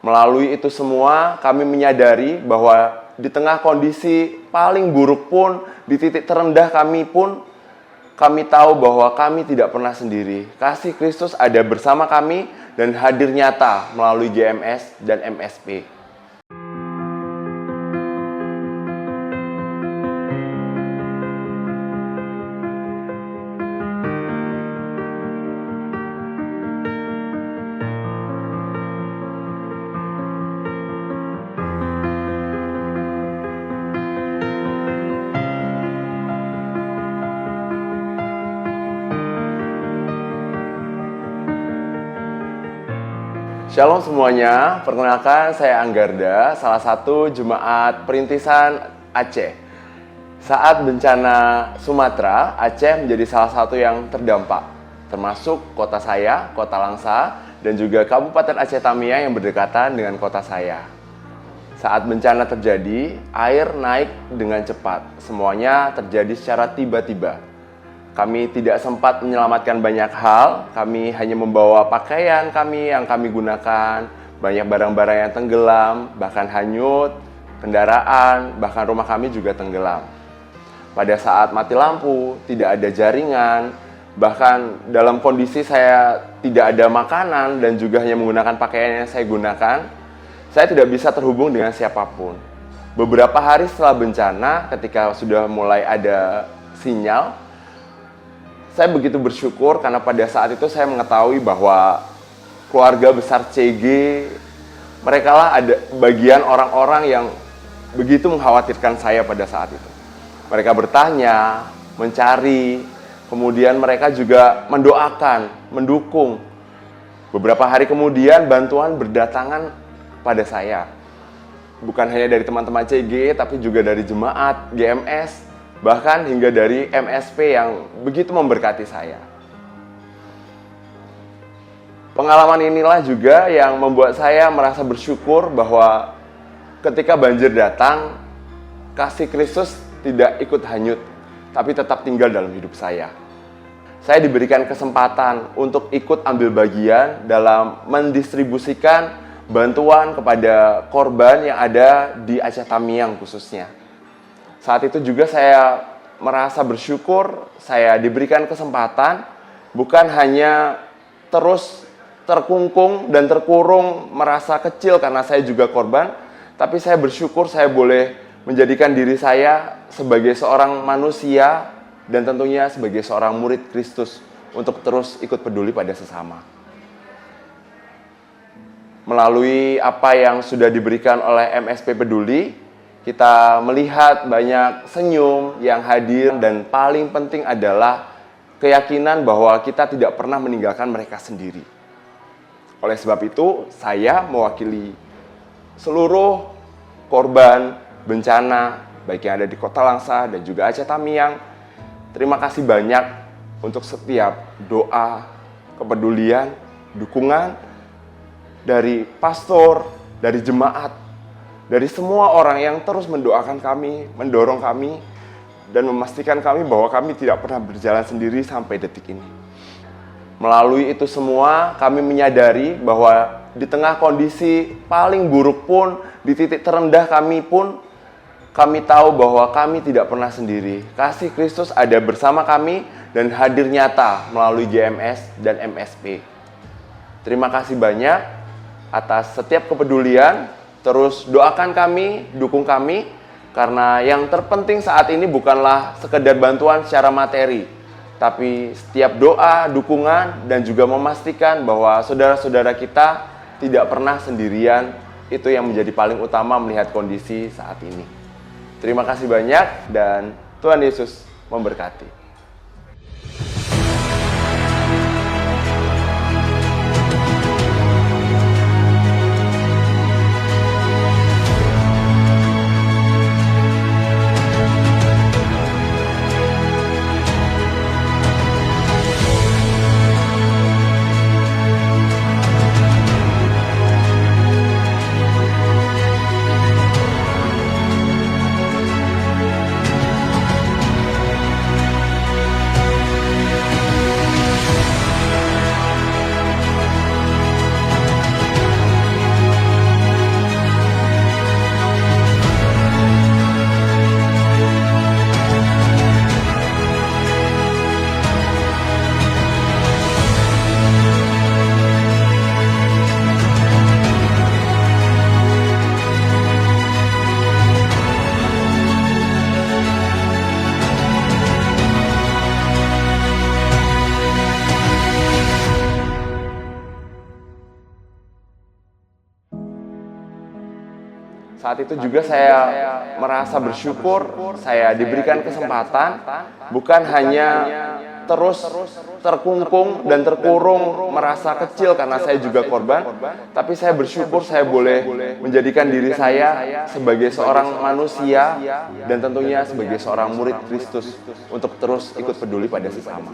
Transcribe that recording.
Melalui itu semua, kami menyadari bahwa di tengah kondisi paling buruk pun, di titik terendah kami pun, kami tahu bahwa kami tidak pernah sendiri. Kasih Kristus ada bersama kami dan hadir nyata melalui GMS dan MSP. Shalom semuanya, perkenalkan saya Anggarda, salah satu jemaat perintisan Aceh. Saat bencana Sumatera, Aceh menjadi salah satu yang terdampak, termasuk kota saya, Kota Langsa, dan juga Kabupaten Aceh Tamiang yang berdekatan dengan kota saya. Saat bencana terjadi, air naik dengan cepat, semuanya terjadi secara tiba-tiba. Kami tidak sempat menyelamatkan banyak hal, kami hanya membawa pakaian kami yang kami gunakan, banyak barang-barang yang tenggelam, bahkan hanyut, kendaraan, bahkan rumah kami juga tenggelam. Pada saat mati lampu, tidak ada jaringan, bahkan dalam kondisi saya tidak ada makanan dan juga hanya menggunakan pakaian yang saya gunakan, saya tidak bisa terhubung dengan siapapun. Beberapa hari setelah bencana, ketika sudah mulai ada sinyal, saya begitu bersyukur karena pada saat itu saya mengetahui bahwa keluarga besar CG, mereka lah ada bagian orang-orang yang begitu mengkhawatirkan saya pada saat itu. Mereka bertanya, mencari, kemudian mereka juga mendoakan, mendukung. Beberapa hari kemudian bantuan berdatangan pada saya. Bukan hanya dari teman-teman CG, tapi juga dari jemaat, GMS, bahkan hingga dari MSP yang begitu memberkati saya. Pengalaman inilah juga yang membuat saya merasa bersyukur bahwa ketika banjir datang, kasih Kristus tidak ikut hanyut, tapi tetap tinggal dalam hidup saya. Saya diberikan kesempatan untuk ikut ambil bagian dalam mendistribusikan bantuan kepada korban yang ada di Aceh Tamiang khususnya. Saat itu juga saya merasa bersyukur, saya diberikan kesempatan bukan hanya terus terkungkung dan terkurung merasa kecil karena saya juga korban, tapi saya bersyukur saya boleh menjadikan diri saya sebagai seorang manusia dan tentunya sebagai seorang murid Kristus untuk terus ikut peduli pada sesama. Melalui apa yang sudah diberikan oleh MSP Peduli, kita melihat banyak senyum yang hadir dan paling penting adalah keyakinan bahwa kita tidak pernah meninggalkan mereka sendiri. Oleh sebab itu, saya mewakili seluruh korban bencana, baik yang ada di Kota Langsa dan juga Aceh Tamiang. Terima kasih banyak untuk setiap doa, kepedulian, dukungan dari pastor, dari jemaat, dari semua orang yang terus mendoakan kami, mendorong kami, dan memastikan kami bahwa kami tidak pernah berjalan sendiri sampai detik ini. Melalui itu semua, kami menyadari bahwa di tengah kondisi paling buruk pun, di titik terendah kami pun, kami tahu bahwa kami tidak pernah sendiri. Kasih Kristus ada bersama kami dan hadir nyata melalui GMS dan MSP. Terima kasih banyak atas setiap kepedulian. Terus doakan kami, dukung kami, karena yang terpenting saat ini bukanlah sekedar bantuan secara materi, tapi setiap doa, dukungan, dan juga memastikan bahwa saudara-saudara kita tidak pernah sendirian, itu yang menjadi paling utama melihat kondisi saat ini. Terima kasih banyak, dan Tuhan Yesus memberkati. Saat itu juga saya merasa bersyukur saya diberikan kesempatan bukan hanya terus terkungkung dan terkurung merasa kecil karena saya juga korban, tapi saya bersyukur saya boleh menjadikan diri saya sebagai seorang manusia dan tentunya sebagai seorang murid Kristus untuk terus ikut peduli pada sesama.